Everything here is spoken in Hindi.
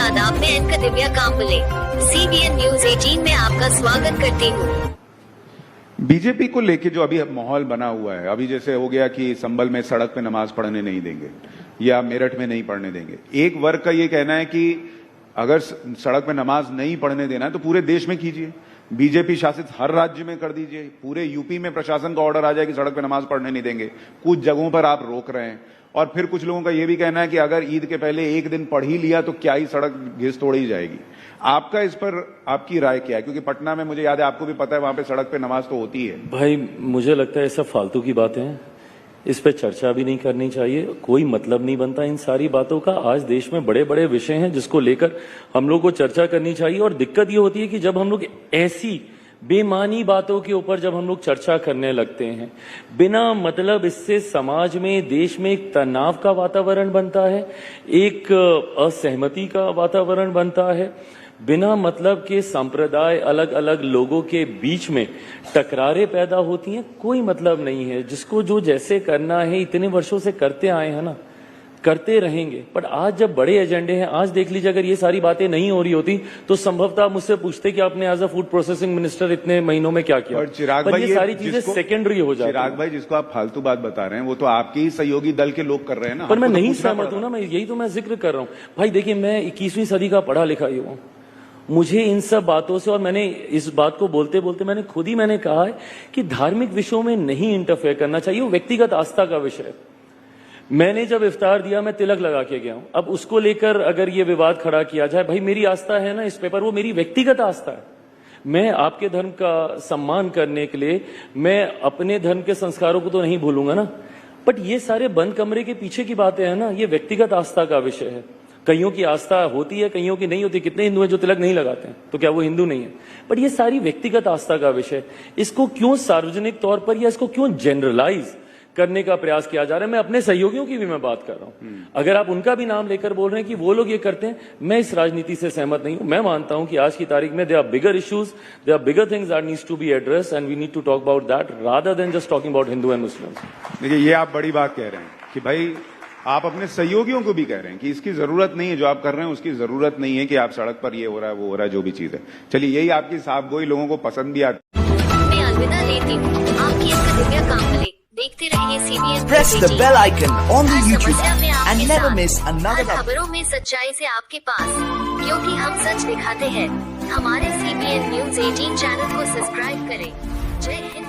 आदाब, मैं anchor Divya Kamble CBN news 18 में आपका स्वागत करती हूँ। बीजेपी को लेके जो अभी माहौल बना हुआ है, अभी जैसे हो गया कि संभल में सड़क पे नमाज पढ़ने नहीं देंगे या मेरठ में नहीं पढ़ने देंगे। एक वर्ग का ये कहना है कि अगर सड़क पे नमाज नहीं पढ़ने देना है तो पूरे देश में कीजिए, बीजेपी शासित हर राज्य में कर दीजिए। पूरे यूपी में प्रशासन का ऑर्डर आ जाए कि सड़क पे नमाज पढ़ने नहीं देंगे। कुछ जगहों पर आप रोक रहे हैं। और फिर कुछ लोगों का यह भी कहना है कि अगर ईद के पहले एक दिन पढ़ ही लिया तो क्या ही सड़क घिस तोड़ी जाएगी। आपका इस पर आपकी राय क्या है? क्योंकि पटना में मुझे याद है, आपको भी पता है, वहां पे सड़क पे नमाज तो होती है। भाई मुझे लगता है ये सब फालतू की बातें हैं, इस पे चर्चा भी नहीं करनी चाहिए। कोई मतलब नहीं बनता इन सारी बातों का। आज देश में बड़े बड़े विषय हैं जिसको लेकर हम लोग को चर्चा करनी चाहिए। और दिक्कत ये होती है कि जब हम लोग ऐसी बेमानी बातों के ऊपर जब हम लोग चर्चा करने लगते हैं बिना मतलब, इससे समाज में, देश में एक तनाव का वातावरण बनता है, एक असहमति का वातावरण बनता है। बिना मतलब के संप्रदाय, अलग अलग लोगों के बीच में टकरारें पैदा होती हैं। कोई मतलब नहीं है। जिसको जो जैसे करना है इतने वर्षों से करते आए हैं ना, करते रहेंगे। पर आज जब बड़े एजेंडे हैं, आज देख लीजिए, अगर ये सारी बातें नहीं हो रही होती तो संभवतः आप मुझसे पूछते कि आपने as a food processing minister इतने महीनों में क्या किया। पर ये सारी चीजें सेकेंडरी हो जाती हैं। चिराग भाई, जिसको आप फालतू बात बता रहे हैं वो तो आपके ही सहयोगी दल के लोग कर रहे हैं ना। पर मैं नहीं सहमत हूं ना, मैं यही तो मैं जिक्र कर रहा हूं। भाई देखिए, मैं 21वीं सदी का पढ़ा लिखा युवा हूं। मुझे इन सब बातों से, और मैंने इस बात को बोलते बोलते मैंने कहा है कि धार्मिक विषयों में नहीं इंटरफेयर करना चाहिए। वो व्यक्तिगत आस्था का विषय है। मैंने जब इफ्तार दिया, मैं तिलक लगा के गया हूं। अब उसको लेकर अगर ये विवाद खड़ा किया जाए, भाई मेरी आस्था है ना इस पेपर, वो मेरी व्यक्तिगत आस्था है। मैं आपके धर्म का सम्मान करने के लिए मैं अपने धर्म के संस्कारों को तो नहीं भूलूंगा ना। बट ये सारे बंद कमरे के पीछे की बातें हैं ना, ये व्यक्तिगत आस्था का विषय है। कईयों की आस्था होती है, कईयों की नहीं होती। कितने हिंदू हैं जो तिलक नहीं लगाते हैं, तो क्या वो हिंदू नहीं है? बट ये सारी व्यक्तिगत आस्था का विषय, इसको क्यों सार्वजनिक तौर पर या इसको क्यों जनरलाइज करने का प्रयास किया जा रहा है? मैं अपने सहयोगियों की भी मैं बात कर रहा हूं। अगर आप उनका भी नाम लेकर बोल रहे हैं कि वो लोग ये करते हैं, मैं इस राजनीति से सहमत नहीं हूं। मैं मानता हूं कि आज की तारीख में there are bigger issues, there are bigger things that needs to be addressed and we need to talk about that rather than just talking about Hindu and Muslims. देखिए, ये आप बड़ी बात कह रहे हैं कि भाई आप अपने सहयोगियों को भी कह रहे हैं कि इसकी जरूरत नहीं है, जो आप कर रहे हैं उसकी जरूरत नहीं है कि आप सड़क पर ये हो रहा है वो हो रहा है, जो भी चीज है। चलिए, यही आपकी साफगोई लोगों को पसंद भी आती है। मैं अलविदा लेती हूँ। आपकी एंकर दिव्या कांबले। देखते रहिए CBN Press the bell icon on the her YouTube समस्या में app आपके and never साथ। miss another हर खबरों में सच्चाई से आपके पास, क्योंकि हम सच दिखाते हैं। हमारे CBN न्यूज 18 चैनल को सब्सक्राइब करें। जय हिंद।